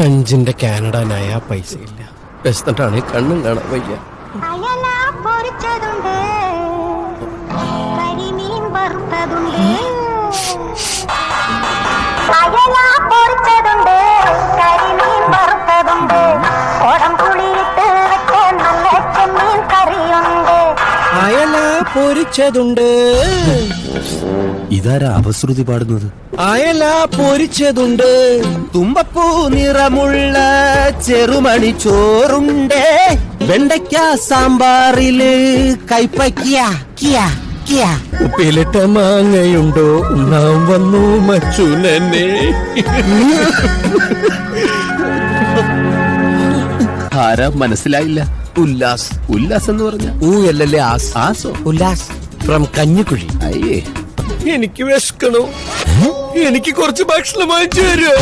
5 Canada നയ പൈസ ഇല്ല. വിശന്നിട്ടാണ് കണ്ണും കാണാൻ വയ്യ. അയല പൊരിച്ചതുണ്ട്, കരിമീൻ വറുത്തതുണ്ട്. അയല പൊരിച്ചതുണ്ട്, കരിമീൻ വറുത്തതുണ്ട്. കുടംപുളിയിട്ട് വെച്ച നല്ല ചെമ്മീൻ കറിയുണ്ട്. അയല പൊരിച്ചതുണ്ട്. ഇതാരാ അപശ്രുതി പാടുന്നത്? അയല പൊരിച്ചതുണ്ട്. തുമ്പപ്പൂ നിറമുള്ള ചെറുമണി ചോറുണ്ട്. വെണ്ടയ്ക്ക സാമ്പാറില് കൈപ്പയ്ക്ക. ഉപ്പിലിട്ട മാങ്ങയുണ്ടോ? നാം വന്നു മച്ചുനെ. ആരാ മനസ്സിലായില്ല? ഉല്ലാസ്. ഉല്ലാസ് എന്ന് പറഞ്ഞ ഊയല്ലേ ആസ്. ആസോ? ഉല്ലാസ് ഫ്രം കഞ്ഞിക്കുഴി. അയ്യേ, എനിക്ക് വിശക്കണോ? എനിക്ക് കുറച്ച് ഭക്ഷണം വാങ്ങിച്ചു തരുമോ?